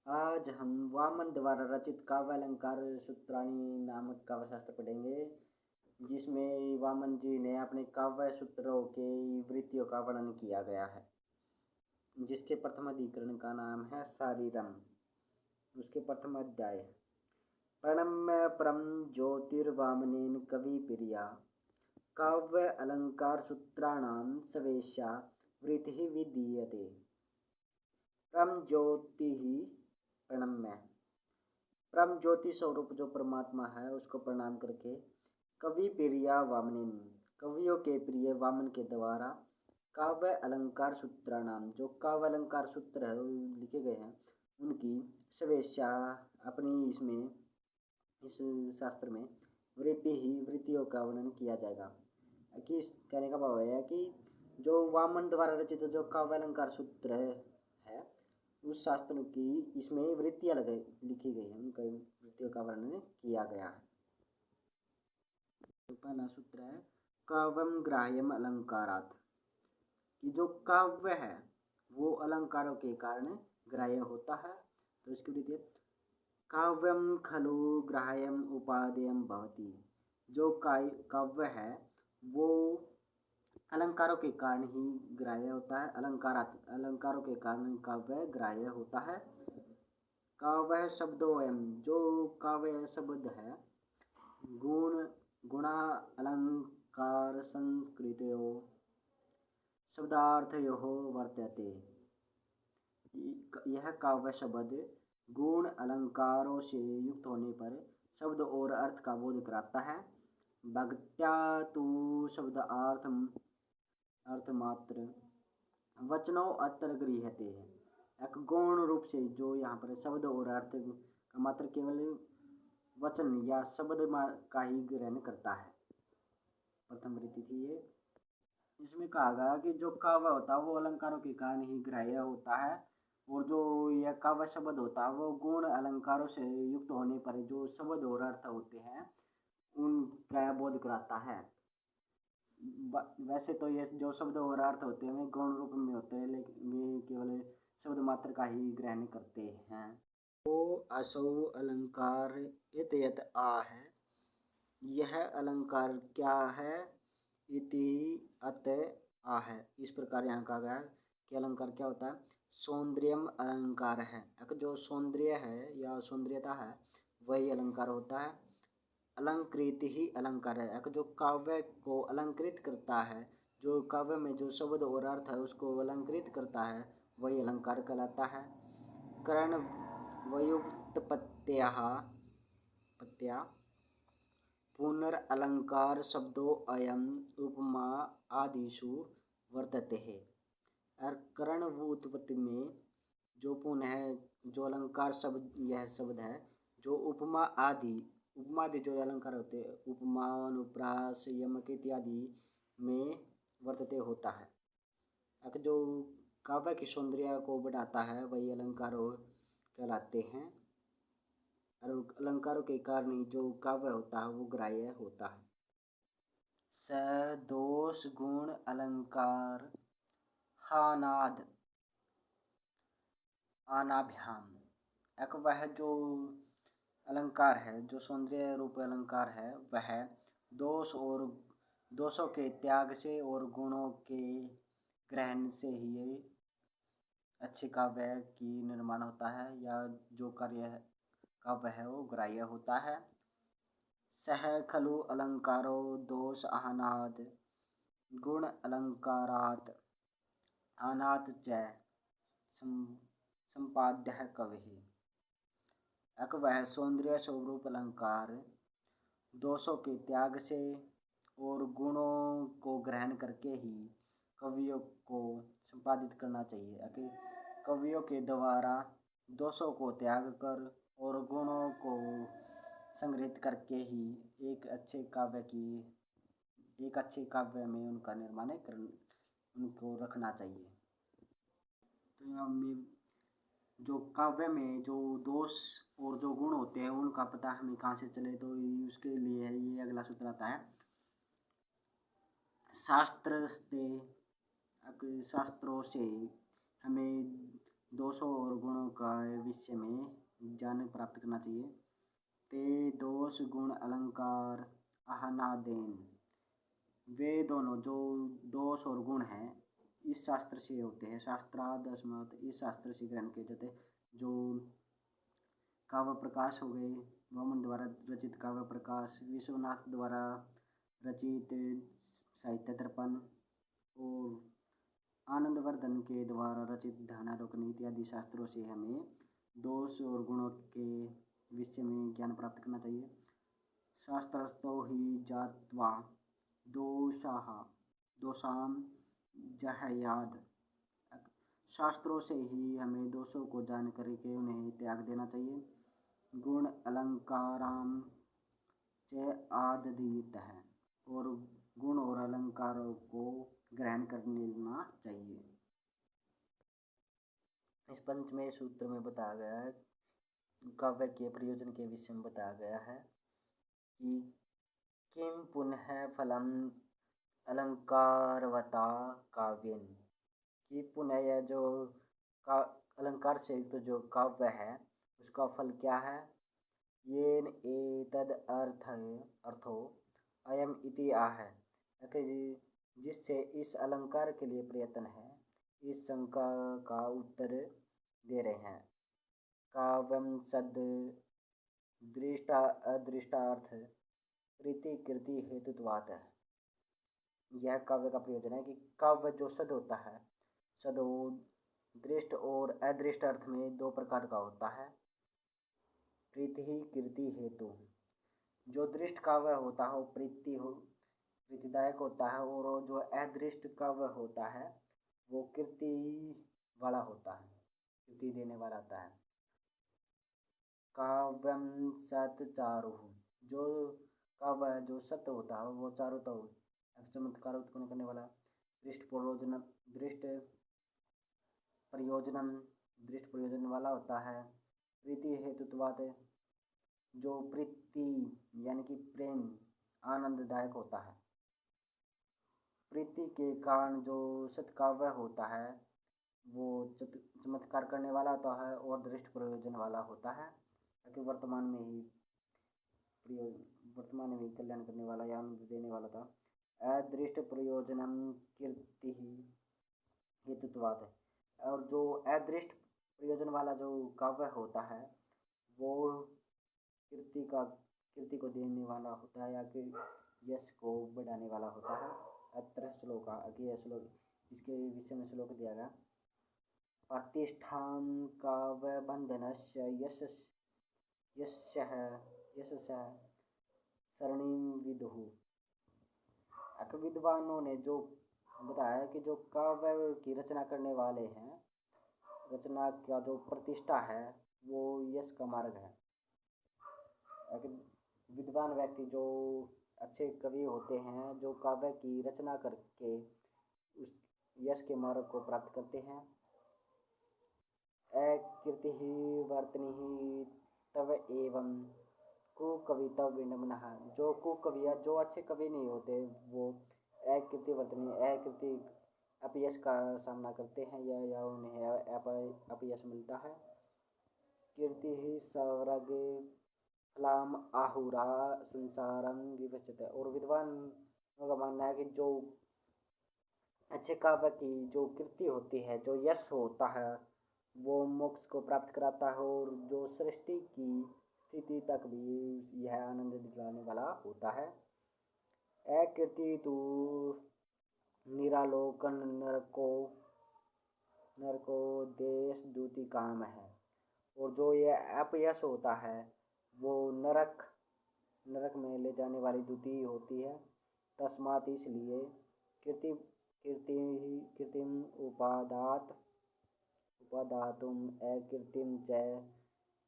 आज हम वामन द्वारा रचित काव्य अलंकार सूत्राणी नामक काव्य शास्त्र पढ़ेंगे, जिसमें वामन जी ने अपने काव्य सूत्रों के वृत्तियों का वर्णन किया गया है, जिसके प्रथम अधिकरण का नाम है शारीरम। उसके प्रथम अध्याय प्रणम्य परम ज्योतिर्वामनेन कवि प्रिया काव्य अलंकार सूत्राणाम सवेशा वृत्ति विधीयते। परम ज्योति ही प्रणम्य, परम ज्योति स्वरूप जो परमात्मा है उसको प्रणाम करके कवि प्रिया वामनेन, कवियों के प्रिय वामन के द्वारा काव्य अलंकार सूत्राणाम, जो काव्य अलंकार सूत्र है लिखे गए हैं उनकी सवेशा अपनी इसमें इस शास्त्र में वृत्तियों का वर्णन किया जाएगा। कि कहने का भाव है कि जो वामन द्वारा रचित जो काव्य अलंकार सूत्र है उस शास्त्र की इसमें वृत्तियां लिखी गई है, उनका वृत्तियों का वर्णन किया गया है। तो पहला सूत्र है काव्यम ग्राह्यम अलंकारात्, कि जो काव्य है वो अलंकारों के कारण ग्राह्य होता है। तो इसकी वृत्ति काव्यम खलु ग्राह्यम उपादेयम भवति, जो काव्य है वो अलंकारों के कारण ही ग्राह्य होता है। अलंकारों के कारण काव्य ग्राह्य होता है। काव्य शब्दोयम, जो काव्य शब्द है गुणा अलंकार संस्कृतयो शब्दार्थयोः वर्तते। यह काव्य शब्द गुण अलंकारों से युक्त होने पर शब्द और अर्थ का बोध कराता है। भक्त्या तु अर्थमात्र वचनों अत्र गृह्यते है। एक गौण रूप से जो यहाँ पर शब्द और अर्थ का मात्र केवल वचन या शब्द का ही ग्रहण करता है। प्रथम वृत्ति थी ये। इसमें कहा गया कि जो काव्य होता है वो अलंकारों के कारण ही ग्राह्य होता है, और जो यह काव्य शब्द होता है वो गुण अलंकारों से युक्त होने पर जो शब्द और अर्थ होते हैं उनका बोध कराता है। वैसे तो ये जो शब्द और अर्थ होते हैं वे गौण रूप में होते हैं, लेकिन वे केवल शब्द मात्र का ही ग्रहण करते हैं। तो असौ अलंकार इत्यत आ है, यह अलंकार क्या है, इति अत आ है। इस प्रकार यहाँ कहा गया कि अलंकार क्या होता है। सौंदर्यम अलंकार है, जो सौंदर्य है या सौंदर्यता है वही अलंकार होता है। अलंकृत ही अलंकार है, जो काव्य को अलंकृत करता है, जो काव्य में जो शब्द और अर्थ है उसको अलंकृत करता है वही अलंकार कहलाता है। करण व्युत्पत्त्या पुनरअलंकार शब्दों अयम उपमा आदिषु वर्तते है। और करण व्युत्पत्ति में जो पुनः जो अलंकार शब्द यह शब्द है जो उपमा आदि जो अलंकार होते हैं उपमा अनुप्रास यमक इत्यादि में वर्तते होता है। जो काव्य की सौंदर्य को बढ़ाता है वही अलंकार कहलाते हैं, और अलंकारों के कारण ही जो काव्य होता है वो ग्राह्य होता है। सदोष गुण अलंकार हानाद आनाभ्याम, एक वह जो अलंकार है जो सौंदर्य रूप अलंकार है वह दोषों के त्याग से और गुणों के ग्रहण से ही अच्छे काव्य की निर्माण होता है, या जो कार्य काव्य है वो ग्राह्य होता है। सह खलु अलंकारो दोष आहनाद गुण अलंकारात् आनात् च संपाद्य कवि, एक वह सौंदर्य स्वरूप अलंकार दोषों के त्याग से और गुणों को ग्रहण करके ही कवियों को संपादित करना चाहिए। कवियों के द्वारा दोषों को त्याग कर और गुणों को संग्रहित करके ही एक अच्छे काव्य में उनका निर्माण उनको रखना चाहिए। तो हमें जो काव्य में जो दोष और जो गुण होते हैं उनका पता हमें कहाँ से चले, तो उसके लिए ये अगला सूत्र आता है। शास्त्रों से हमें दोषों और गुणों का विषय में ज्ञान प्राप्त करना चाहिए। ते दोष गुण अलंकार आहनादेन, वे दोनों जो दोष और गुण हैं इस शास्त्र से होते हैं। शास्त्रादस्मत, इस शास्त्र से ग्रहण किए जाते। जो काव्य प्रकाश हो गए, वामन द्वारा रचित काव्य प्रकाश, विश्वनाथ द्वारा रचित साहित्य दर्पण और आनंदवर्धन के द्वारा रचित ध्यानावलोकन इत्यादि शास्त्रों से हमें दोष और गुणों के विषय में ज्ञान प्राप्त करना चाहिए। शास्त्रस्थो ही जात्वा दोषाम जहयाद, शास्त्रों से ही हमें दोषों को जान करके उन्हें त्याग देना चाहिए। गुण अलंकाराम च आददीत है, और गुण और अलंकारों को ग्रहण कर लेना चाहिए। इस पंचमें सूत्र में बताया गया है, काव्य के प्रयोजन के विषय में बताया गया है कि किम पुनः फलम अलंकारवता काव्यन, कि पुनः यह जो का अलंकार से युक्त जो काव्य है उसका फल क्या है। येन एतद अर्थो अयम इति आह, जिससे इस अलंकार के लिए प्रयत्न है, इस शंका का उत्तर दे रहे हैं। काव्यम सद दृष्टा अदृष्टार्थ प्रीति कृति हेतुत्वात्, यह काव्य का प्रयोजन है कि काव्य जो सद होता है, सदो दृष्ट और अदृष्ट अर्थ में दो प्रकार का होता है। प्रीति कृति हेतु, जो दृष्ट काव्य होता है वो प्रीतिदायक होता है, और जो अदृष्ट काव्य होता है वो कीर्ति वाला होता है, कीर्ति देने वाला होता है। काव्यम सत चारु, जो काव्य जो सत्य होता है वो चारों तो चमत्कार उत्पन्न करने वाला। दृष्ट प्रयोजन वाला होता है। प्रीति हेतुत्वात्, जो प्रीति यानी कि प्रेम आनंददायक होता है। प्रीति के कारण जो सत्काव्य होता है वो चमत्कार करने वाला होता है, और दृष्ट प्रयोजन वाला होता है ताकि वर्तमान में ही कल्याण करने वाला या आनंद देने वाला था। अदृष्ट प्रयोजनम कीर्ति हेतुत्वात्, और जो अदृष्ट प्रयोजन वाला जो काव्य होता है वो कीर्ति को देने वाला होता है, या कि यश को बढ़ाने वाला होता है। अत्र श्लोक, आगे श्लोक इसके विषय में श्लोक दिया गया। प्रतिष्ठां काव्य बंधनस्य यशः सरणिं विदुः, विद्वानों ने जो बताया कि जो काव्य की रचना करने वाले हैं, रचना का जो प्रतिष्ठा है वो यश का मार्ग है। विद्वान व्यक्ति जो अच्छे कवि होते हैं, जो काव्य की रचना करके उस यश के मार्ग को प्राप्त करते हैं। अकीर्ति वर्तनी तव एवं कुकविता विनम्नः, जो कुकवि जो अच्छे कवि नहीं होते वो अकीर्ति वर्तनी, अकीर्ति अपयश का सामना करते हैं या उन्हें अपयश मिलता है। कीर्ति ही स्वर्ग फलाम आहुरा संसारम विवक्षते, और विद्वानों का मानना है कि जो अच्छे काव्य की जो कीर्ति होती है, जो यश होता है वो मोक्ष को प्राप्त कराता है, और जो सृष्टि की स्थिति तक भी यह आनंद दिलाने वाला होता है। अकीर्ति तो निरालोकन नरको देश दूती काम है, और जो ये अपयश होता है वो नरक में ले जाने वाली दूती होती है। तस्मात्, इसलिए कीर्तिम उपादातुम अकीर्तिम च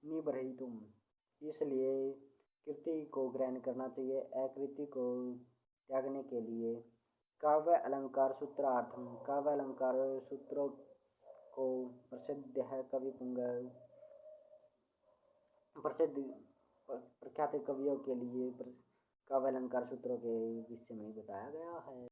निबर्हितुम, इसलिए कीर्ति को ग्रहण करना चाहिए, अकीर्ति को त्यागने के लिए। काव्य अलंकार सूत्रार्थम, काव्य अलंकार सूत्रों को प्रसिद्ध है कवि पुंग प्रसिद्ध प्रख्यात कवियों के लिए काव्य अलंकार सूत्रों के विषय में बताया गया है।